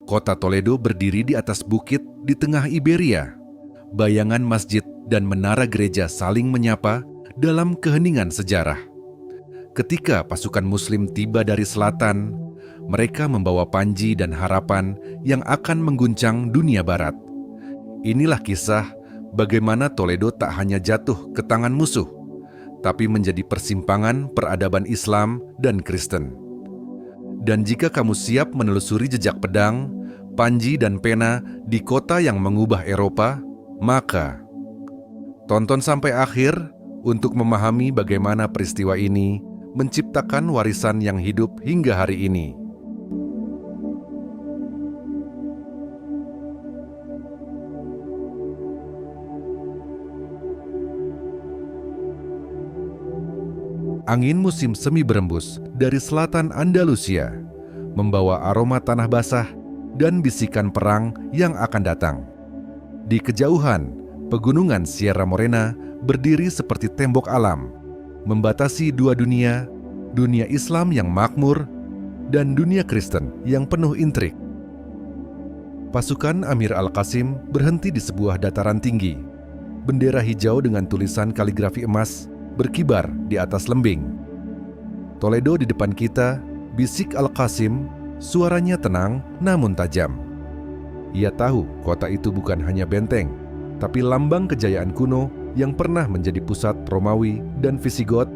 Kota Toledo berdiri di atas bukit di tengah Iberia. Bayangan masjid dan menara gereja saling menyapa dalam keheningan sejarah. Ketika pasukan Muslim tiba dari selatan, mereka membawa panji dan harapan yang akan mengguncang dunia barat. Inilah kisah bagaimana Toledo tak hanya jatuh ke tangan musuh, tapi menjadi persimpangan peradaban Islam dan Kristen. Dan jika kamu siap menelusuri jejak pedang, panji dan pena di kota yang mengubah Eropa, maka tonton sampai akhir untuk memahami bagaimana peristiwa ini menciptakan warisan yang hidup hingga hari ini. Angin musim semi berembus dari selatan Andalusia, membawa aroma tanah basah dan bisikan perang yang akan datang. Di kejauhan, pegunungan Sierra Morena berdiri seperti tembok alam, membatasi dua dunia, dunia Islam yang makmur dan dunia Kristen yang penuh intrik. Pasukan Amir Al-Qasim berhenti di sebuah dataran tinggi. Bendera hijau dengan tulisan kaligrafi emas berkibar di atas lembing. Toledo di depan kita, bisik Al-Qasim, suaranya tenang namun tajam. Ia tahu kota itu bukan hanya benteng, tapi lambang kejayaan kuno yang pernah menjadi pusat Romawi dan Visigot,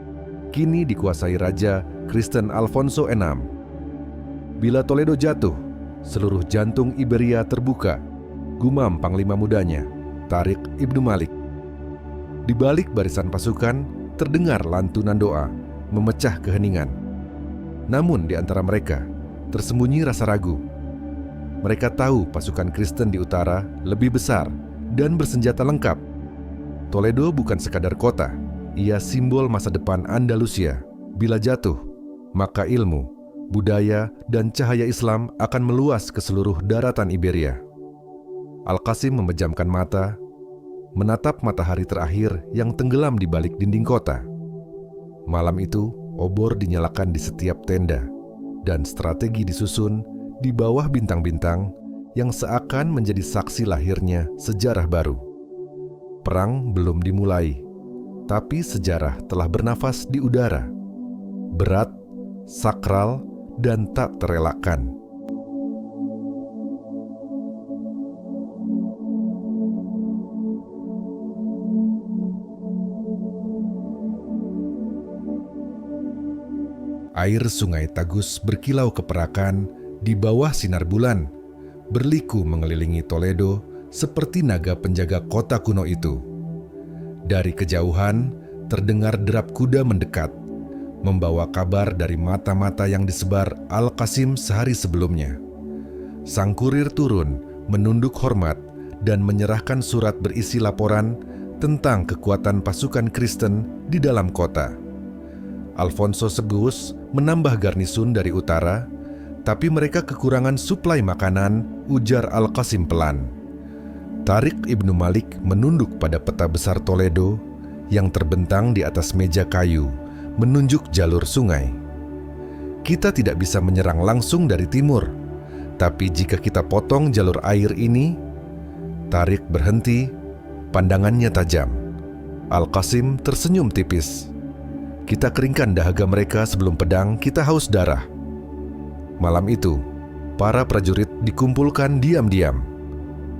kini dikuasai Raja Kristen Alfonso VI. Bila Toledo jatuh, seluruh jantung Iberia terbuka, gumam panglima mudanya, Tariq Ibnu Malik. Di balik barisan pasukan, terdengar lantunan doa, memecah keheningan. Namun di antara mereka, tersembunyi rasa ragu. Mereka tahu pasukan Kristen di utara lebih besar dan bersenjata lengkap. Toledo bukan sekadar kota, ia simbol masa depan Andalusia. Bila jatuh, maka ilmu, budaya, dan cahaya Islam akan meluas ke seluruh daratan Iberia. Al-Qasim memejamkan mata, menatap matahari terakhir yang tenggelam di balik dinding kota. Malam itu, obor dinyalakan di setiap tenda, dan strategi disusun di bawah bintang-bintang yang seakan menjadi saksi lahirnya sejarah baru. Perang belum dimulai, tapi sejarah telah bernafas di udara. Berat, sakral, dan tak terelakkan. Air sungai Tagus berkilau keperakan di bawah sinar bulan, berliku mengelilingi Toledo seperti naga penjaga kota kuno itu. Dari kejauhan, terdengar derap kuda mendekat, membawa kabar dari mata-mata yang disebar Al-Qasim sehari sebelumnya. Sang kurir turun, menunduk hormat, dan menyerahkan surat berisi laporan tentang kekuatan pasukan Kristen di dalam kota. Alfonso Segus menambah garnisun dari utara, tapi mereka kekurangan suplai makanan, ujar Al-Qasim pelan. Tariq Ibnu Malik menunduk pada peta besar Toledo yang terbentang di atas meja kayu, menunjuk jalur sungai. Kita tidak bisa menyerang langsung dari timur, tapi jika kita potong jalur air ini, Tariq berhenti, pandangannya tajam. Al-Qasim tersenyum tipis. Kita keringkan dahaga mereka sebelum pedang kita haus darah. Malam itu, para prajurit dikumpulkan diam-diam.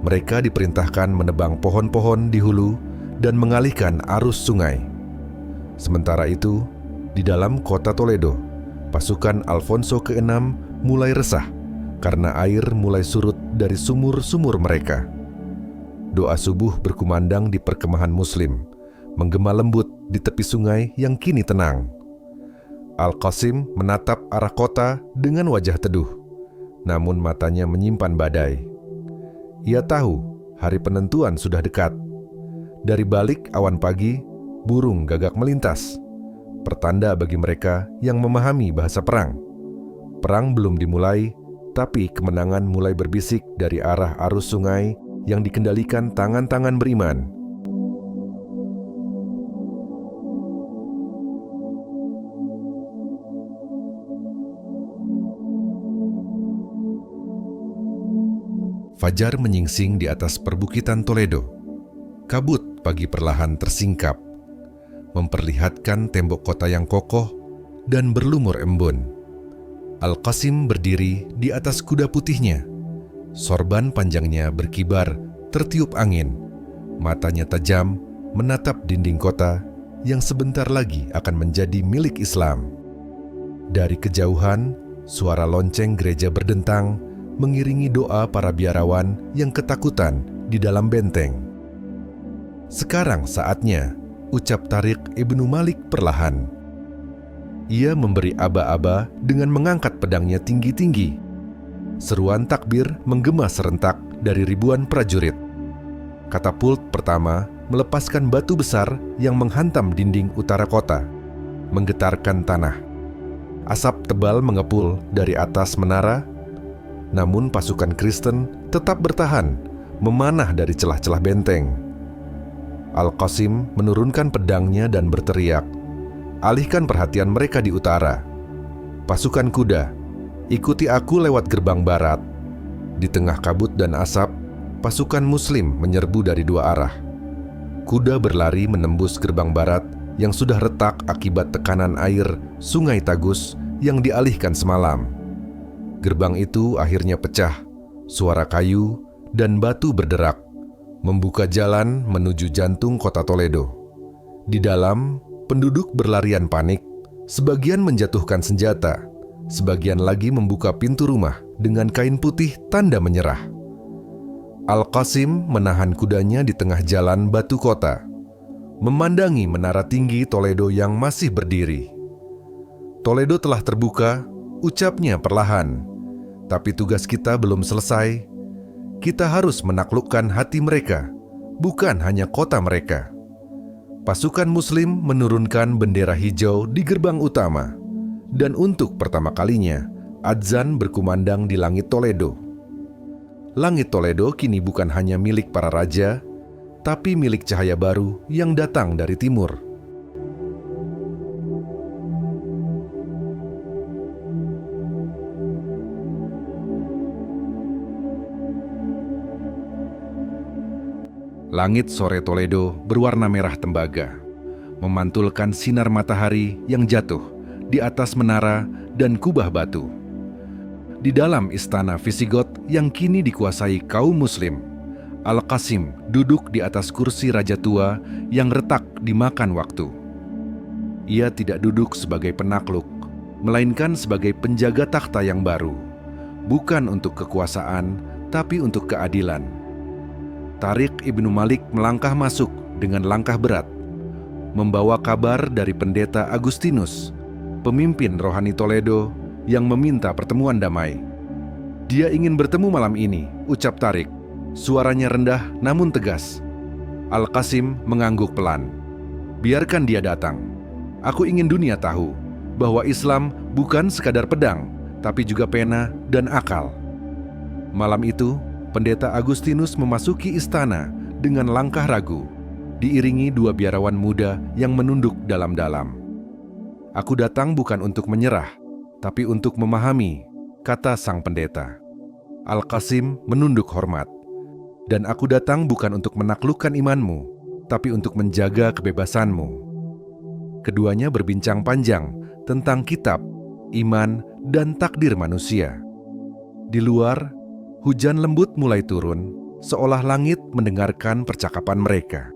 Mereka diperintahkan menebang pohon-pohon di hulu dan mengalihkan arus sungai. Sementara itu, di dalam kota Toledo, pasukan Alfonso VI mulai resah karena air mulai surut dari sumur-sumur mereka. Doa subuh berkumandang di perkemahan Muslim, menggema lembut di tepi sungai yang kini tenang. Al-Qasim menatap arah kota dengan wajah teduh, namun matanya menyimpan badai. Ia tahu hari penentuan sudah dekat. Dari balik awan pagi, burung gagak melintas, pertanda bagi mereka yang memahami bahasa perang. Perang belum dimulai, tapi kemenangan mulai berbisik dari arah arus sungai yang dikendalikan tangan-tangan beriman. Fajar menyingsing di atas perbukitan Toledo. Kabut pagi perlahan tersingkap, memperlihatkan tembok kota yang kokoh dan berlumur embun. Al-Qasim berdiri di atas kuda putihnya. Sorban panjangnya berkibar, tertiup angin. Matanya tajam menatap dinding kota yang sebentar lagi akan menjadi milik Islam. Dari kejauhan, suara lonceng gereja berdentang, mengiringi doa para biarawan yang ketakutan di dalam benteng. Sekarang saatnya, ucap Tariq Ibnu Malik perlahan. Ia memberi aba-aba dengan mengangkat pedangnya tinggi-tinggi. Seruan takbir menggema serentak dari ribuan prajurit. Katapult pertama melepaskan batu besar yang menghantam dinding utara kota, menggetarkan tanah. Asap tebal mengepul dari atas menara, namun pasukan Kristen tetap bertahan, memanah dari celah-celah benteng. Al-Qasim menurunkan pedangnya dan berteriak, "Alihkan perhatian mereka di utara. Pasukan kuda, ikuti aku lewat gerbang barat." Di tengah kabut dan asap, pasukan Muslim menyerbu dari dua arah. Kuda berlari menembus gerbang barat yang sudah retak akibat tekanan air Sungai Tagus yang dialihkan semalam. Gerbang itu akhirnya pecah, suara kayu dan batu berderak, membuka jalan menuju jantung kota Toledo. Di dalam, penduduk berlarian panik, sebagian menjatuhkan senjata, sebagian lagi membuka pintu rumah dengan kain putih tanda menyerah. Al-Qasim menahan kudanya di tengah jalan batu kota, memandangi menara tinggi Toledo yang masih berdiri. Toledo telah terbuka, ucapnya perlahan. Tapi tugas kita belum selesai. Kita harus menaklukkan hati mereka, bukan hanya kota mereka. Pasukan Muslim menurunkan bendera hijau di gerbang utama, dan untuk pertama kalinya, adzan berkumandang di langit Toledo. Langit Toledo kini bukan hanya milik para raja, tapi milik cahaya baru yang datang dari timur. Langit sore Toledo berwarna merah tembaga, memantulkan sinar matahari yang jatuh di atas menara dan kubah batu. Di dalam istana Visigot yang kini dikuasai kaum Muslim, Al-Qasim duduk di atas kursi raja tua yang retak dimakan waktu. Ia tidak duduk sebagai penakluk, melainkan sebagai penjaga takhta yang baru, bukan untuk kekuasaan, tapi untuk keadilan. Tariq Ibnu Malik melangkah masuk dengan langkah berat, membawa kabar dari pendeta Agustinus, pemimpin rohani Toledo yang meminta pertemuan damai. "Dia ingin bertemu malam ini," ucap Tariq. Suaranya rendah namun tegas. Al-Qasim mengangguk pelan. "Biarkan dia datang. Aku ingin dunia tahu bahwa Islam bukan sekadar pedang, tapi juga pena dan akal." Malam itu, Pendeta Agustinus memasuki istana dengan langkah ragu, diiringi dua biarawan muda yang menunduk dalam-dalam. "Aku datang bukan untuk menyerah, tapi untuk memahami," kata sang pendeta. Al-Qasim menunduk hormat. "Dan aku datang bukan untuk menaklukkan imanmu, tapi untuk menjaga kebebasanmu." Keduanya berbincang panjang tentang kitab, iman, dan takdir manusia. Di luar, hujan lembut mulai turun, seolah langit mendengarkan percakapan mereka.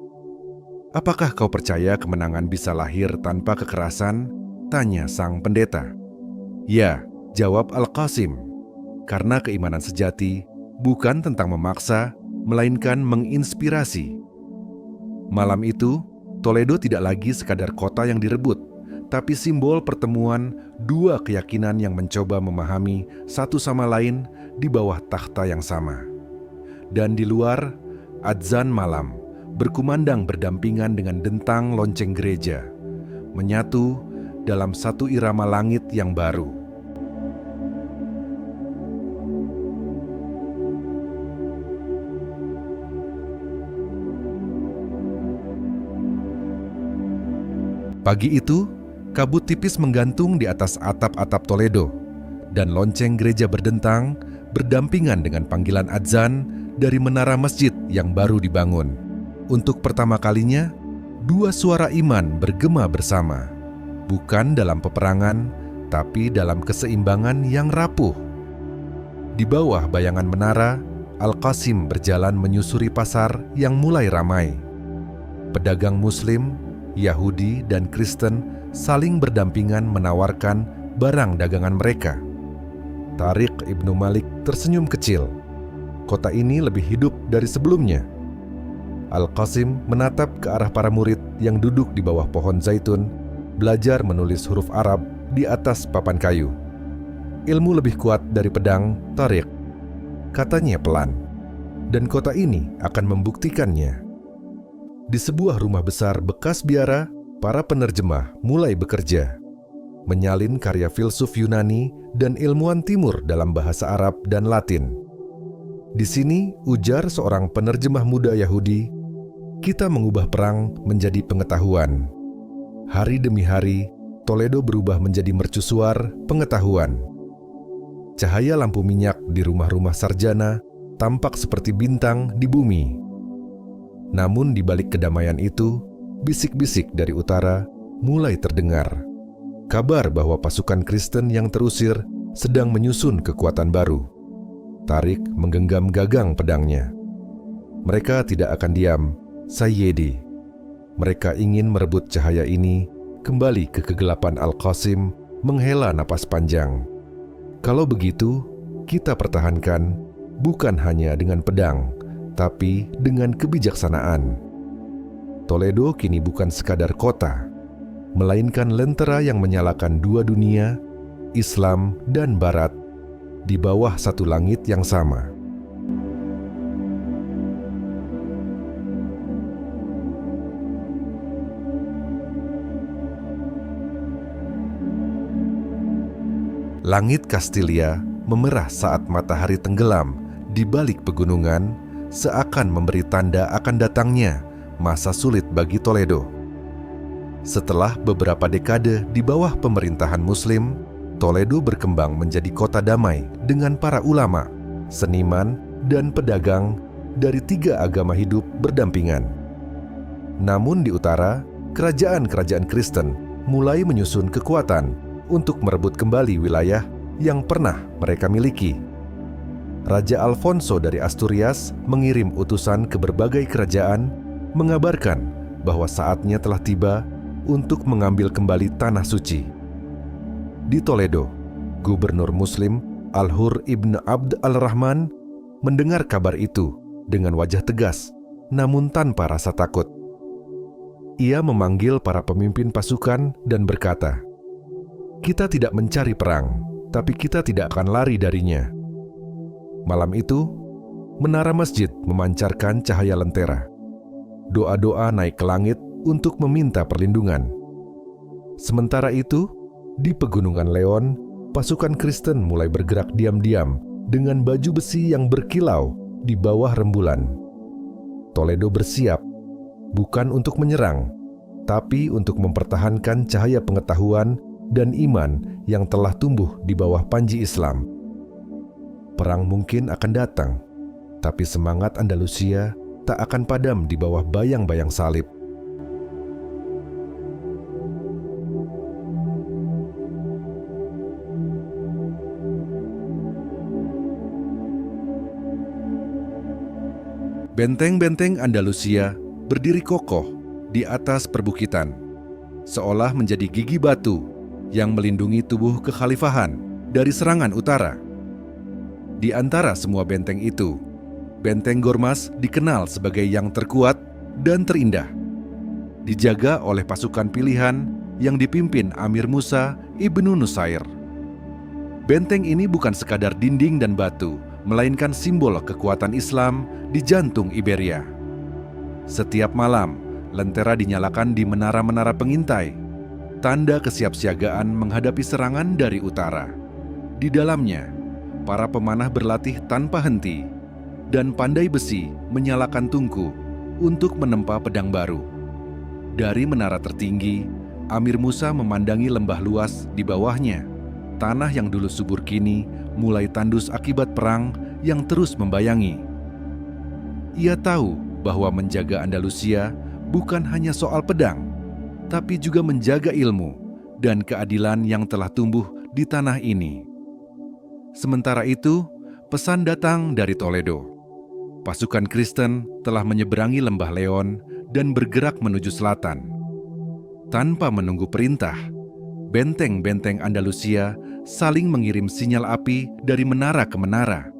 "Apakah kau percaya kemenangan bisa lahir tanpa kekerasan?" tanya sang pendeta. "Ya," jawab Al-Qasim, "karena keimanan sejati bukan tentang memaksa, melainkan menginspirasi." Malam itu, Toledo tidak lagi sekadar kota yang direbut, tapi simbol pertemuan dua keyakinan yang mencoba memahami satu sama lain di bawah takhta yang sama. Dan di luar, adzan malam berkumandang berdampingan dengan dentang lonceng gereja, menyatu dalam satu irama langit yang baru. Pagi itu, kabut tipis menggantung di atas atap-atap Toledo, dan lonceng gereja berdentang berdampingan dengan panggilan adzan dari menara masjid yang baru dibangun. Untuk pertama kalinya, dua suara iman bergema bersama, bukan dalam peperangan, tapi dalam keseimbangan yang rapuh. Di bawah bayangan menara, Al-Qasim berjalan menyusuri pasar yang mulai ramai. Pedagang Muslim, Yahudi, dan Kristen saling berdampingan menawarkan barang dagangan mereka. Tariq Ibnu Malik tersenyum kecil. Kota ini lebih hidup dari sebelumnya. Al-Qasim menatap ke arah para murid yang duduk di bawah pohon zaitun, belajar menulis huruf Arab di atas papan kayu. Ilmu lebih kuat dari pedang, Tariq, katanya pelan. Dan kota ini akan membuktikannya. Di sebuah rumah besar bekas biara, para penerjemah mulai bekerja, menyalin karya filsuf Yunani dan ilmuwan timur dalam bahasa Arab dan Latin. Di sini, ujar seorang penerjemah muda Yahudi, kita mengubah perang menjadi pengetahuan. Hari demi hari, Toledo berubah menjadi mercusuar pengetahuan. Cahaya lampu minyak di rumah-rumah sarjana tampak seperti bintang di bumi. Namun di balik kedamaian itu, bisik-bisik dari utara mulai terdengar. Kabar bahwa pasukan Kristen yang terusir sedang menyusun kekuatan baru. Tariq menggenggam gagang pedangnya. Mereka tidak akan diam, Sayyidi. Mereka ingin merebut cahaya ini, kembali ke kegelapan. Al-Qasim menghela napas panjang. Kalau begitu, kita pertahankan bukan hanya dengan pedang, tapi dengan kebijaksanaan. Toledo kini bukan sekadar kota, melainkan lentera yang menyalakan dua dunia, Islam dan Barat, di bawah satu langit yang sama. Langit Kastilia memerah saat matahari tenggelam di balik pegunungan, seakan memberi tanda akan datangnya masa sulit bagi Toledo. Setelah beberapa dekade di bawah pemerintahan Muslim, Toledo berkembang menjadi kota damai dengan para ulama, seniman, dan pedagang dari tiga agama hidup berdampingan. Namun di utara, kerajaan-kerajaan Kristen mulai menyusun kekuatan untuk merebut kembali wilayah yang pernah mereka miliki. Raja Alfonso dari Asturias mengirim utusan ke berbagai kerajaan, mengabarkan bahwa saatnya telah tiba untuk mengambil kembali tanah suci. Di Toledo, Gubernur Muslim Al-Hur Ibn Abd al-Rahman mendengar kabar itu dengan wajah tegas, namun tanpa rasa takut. Ia memanggil para pemimpin pasukan dan berkata, kita tidak mencari perang, tapi kita tidak akan lari darinya. Malam itu, menara masjid memancarkan cahaya lentera. Doa-doa naik ke langit untuk meminta perlindungan. Sementara itu, di Pegunungan Leon, pasukan Kristen mulai bergerak diam-diam dengan baju besi yang berkilau di bawah rembulan. Toledo bersiap, bukan untuk menyerang, tapi untuk mempertahankan cahaya pengetahuan dan iman yang telah tumbuh di bawah panji Islam. Perang mungkin akan datang, tapi semangat Andalusia tak akan padam di bawah bayang-bayang salib. Benteng-benteng Andalusia berdiri kokoh di atas perbukitan, seolah menjadi gigi batu yang melindungi tubuh kekhalifahan dari serangan utara. Di antara semua benteng itu, Benteng Gormas dikenal sebagai yang terkuat dan terindah. Dijaga oleh pasukan pilihan yang dipimpin Amir Musa Ibnu Nusair. Benteng ini bukan sekadar dinding dan batu, melainkan simbol kekuatan Islam di jantung Iberia. Setiap malam, lentera dinyalakan di menara-menara pengintai, tanda kesiapsiagaan menghadapi serangan dari utara. Di dalamnya, para pemanah berlatih tanpa henti, dan pandai besi menyalakan tungku untuk menempa pedang baru. Dari menara tertinggi, Amir Musa memandangi lembah luas di bawahnya. tanah yang dulu subur kini mulai tandus akibat perang yang terus membayangi. Ia tahu bahwa menjaga Andalusia bukan hanya soal pedang, tapi juga menjaga ilmu dan keadilan yang telah tumbuh di tanah ini. Sementara itu, pesan datang dari Toledo. Pasukan Kristen telah menyeberangi lembah Leon dan bergerak menuju selatan. Tanpa menunggu perintah, benteng-benteng Andalusia saling mengirim sinyal api dari menara ke menara.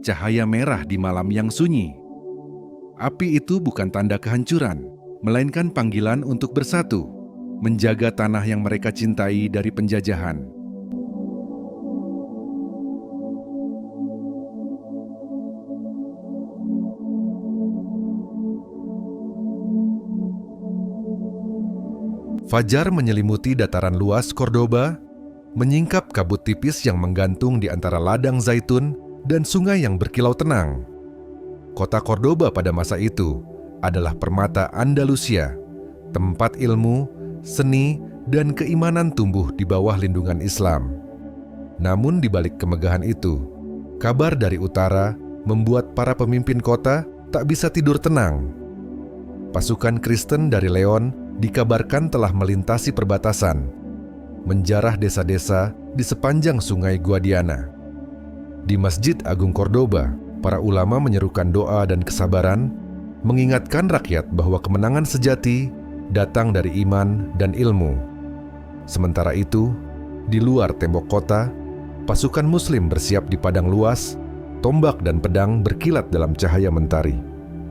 Cahaya merah di malam yang sunyi. Api itu bukan tanda kehancuran, melainkan panggilan untuk bersatu, menjaga tanah yang mereka cintai dari penjajahan. Fajar menyelimuti dataran luas Cordoba, menyingkap kabut tipis yang menggantung di antara ladang zaitun dan sungai yang berkilau tenang. Kota Cordoba pada masa itu adalah permata Andalusia, tempat ilmu, seni, dan keimanan tumbuh di bawah lindungan Islam. Namun di balik kemegahan itu, kabar dari utara membuat para pemimpin kota tak bisa tidur tenang. Pasukan Kristen dari Leon dikabarkan telah melintasi perbatasan, menjarah desa-desa di sepanjang sungai Guadiana. Di Masjid Agung Cordoba, para ulama menyerukan doa dan kesabaran, mengingatkan rakyat bahwa kemenangan sejati datang dari iman dan ilmu. Sementara itu, di luar tembok kota, pasukan Muslim bersiap di padang luas, tombak dan pedang berkilat dalam cahaya mentari.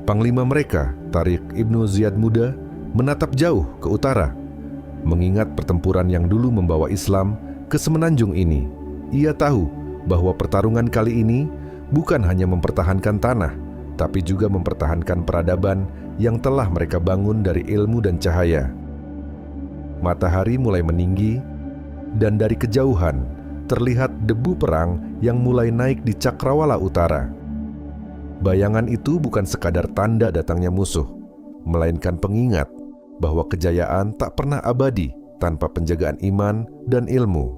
Panglima mereka, Tariq Ibnu Ziyad Muda, menatap jauh ke utara, mengingat pertempuran yang dulu membawa Islam ke semenanjung ini. Ia tahu bahwa pertarungan kali ini bukan hanya mempertahankan tanah, tapi juga mempertahankan peradaban yang telah mereka bangun dari ilmu dan cahaya. Matahari mulai meninggi, dan dari kejauhan terlihat debu perang yang mulai naik di Cakrawala Utara. Bayangan itu bukan sekadar tanda datangnya musuh, melainkan pengingat bahwa kejayaan tak pernah abadi tanpa penjagaan iman dan ilmu.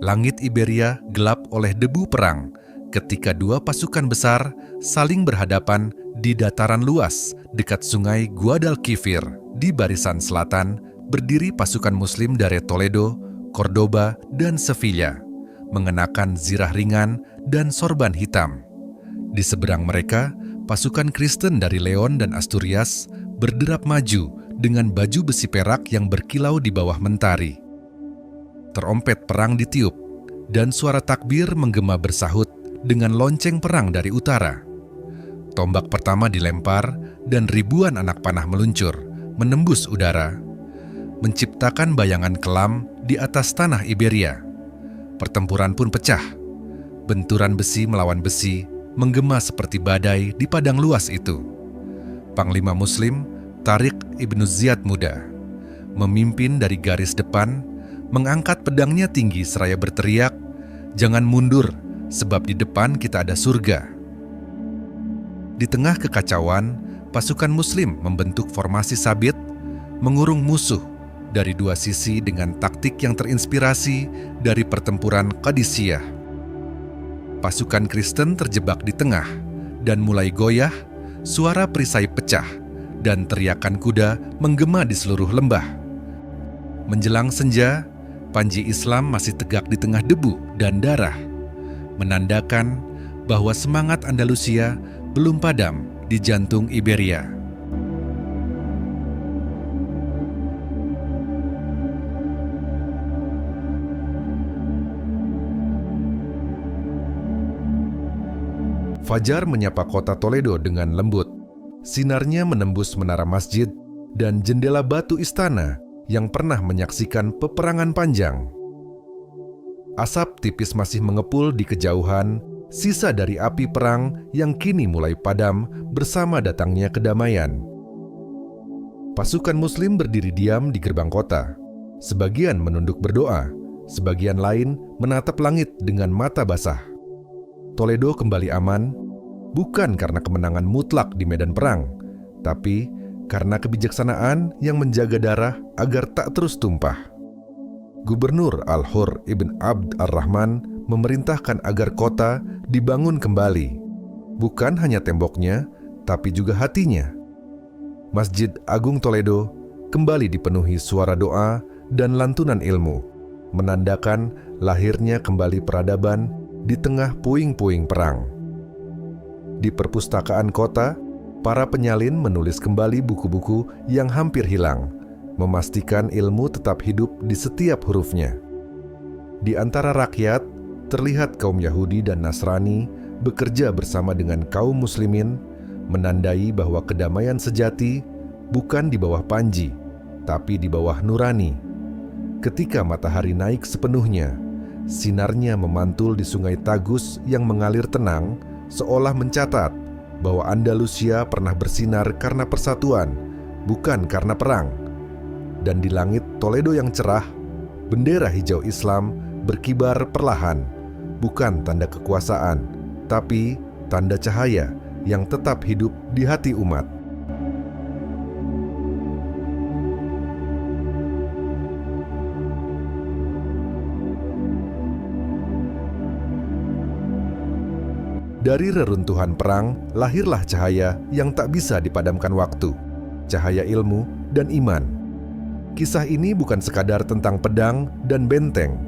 Langit Iberia gelap oleh debu perang ketika dua pasukan besar saling berhadapan di dataran luas dekat sungai Guadalquivir. Di barisan selatan berdiri pasukan Muslim dari Toledo, Cordoba, dan Sevilla, mengenakan zirah ringan dan sorban hitam. Di seberang mereka, pasukan Kristen dari Leon dan Asturias berderap maju dengan baju besi perak yang berkilau di bawah mentari. Terompet perang ditiup, dan suara takbir menggema bersahut dengan lonceng perang dari utara. Tombak pertama dilempar, dan ribuan anak panah meluncur, menembus udara, menciptakan bayangan kelam di atas tanah Iberia. Pertempuran pun pecah. Benturan besi melawan besi menggema seperti badai di padang luas itu. Panglima Muslim, Tariq Ibnu Ziyad Muda, memimpin dari garis depan, mengangkat pedangnya tinggi seraya berteriak, "Jangan mundur, sebab di depan kita ada surga." Di tengah kekacauan, pasukan Muslim membentuk formasi sabit, mengurung musuh dari dua sisi dengan taktik yang terinspirasi dari pertempuran Qadisiyah. Pasukan Kristen terjebak di tengah dan mulai goyah, suara perisai pecah, dan teriakan kuda menggema di seluruh lembah. Menjelang senja, panji Islam masih tegak di tengah debu dan darah, menandakan bahwa semangat Andalusia belum padam di jantung Iberia. Fajar menyapa kota Toledo dengan lembut. Sinarnya menembus menara masjid dan jendela batu istana yang pernah menyaksikan peperangan panjang. Asap tipis masih mengepul di kejauhan, sisa dari api perang yang kini mulai padam bersama datangnya kedamaian. Pasukan Muslim berdiri diam di gerbang kota. Sebagian menunduk berdoa, sebagian lain menatap langit dengan mata basah. Toledo kembali aman, bukan karena kemenangan mutlak di medan perang, tapi karena kebijaksanaan yang menjaga darah agar tak terus tumpah. Gubernur Al-Hur Ibn Abd Ar-Rahman memerintahkan agar kota dibangun kembali, bukan hanya temboknya, tapi juga hatinya. Masjid Agung Toledo kembali dipenuhi suara doa dan lantunan ilmu, menandakan lahirnya kembali peradaban di tengah puing-puing perang. Di perpustakaan kota, para penyalin menulis kembali buku-buku yang hampir hilang, memastikan ilmu tetap hidup di setiap hurufnya. Di antara rakyat, terlihat kaum Yahudi dan Nasrani bekerja bersama dengan kaum Muslimin, menandai bahwa kedamaian sejati bukan di bawah panji, tapi di bawah nurani. Ketika matahari naik sepenuhnya, sinarnya memantul di sungai Tagus yang mengalir tenang, seolah mencatat bahwa Andalusia pernah bersinar karena persatuan, bukan karena perang. Dan di langit Toledo yang cerah, bendera hijau Islam berkibar perlahan, bukan tanda kekuasaan, tapi tanda cahaya yang tetap hidup di hati umat. Dari reruntuhan perang, lahirlah cahaya yang tak bisa dipadamkan waktu, cahaya ilmu dan iman. Kisah ini bukan sekadar tentang pedang dan benteng,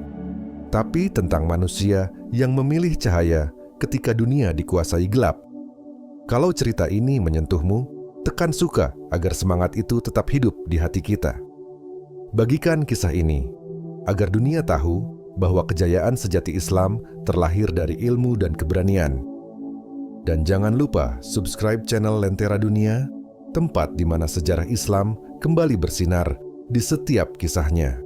tapi tentang manusia yang memilih cahaya ketika dunia dikuasai gelap. Kalau cerita ini menyentuhmu, tekan suka agar semangat itu tetap hidup di hati kita. Bagikan kisah ini, agar dunia tahu bahwa kejayaan sejati Islam terlahir dari ilmu dan keberanian. Dan jangan lupa subscribe channel Lentera Dunia, tempat di mana sejarah Islam kembali bersinar di setiap kisahnya.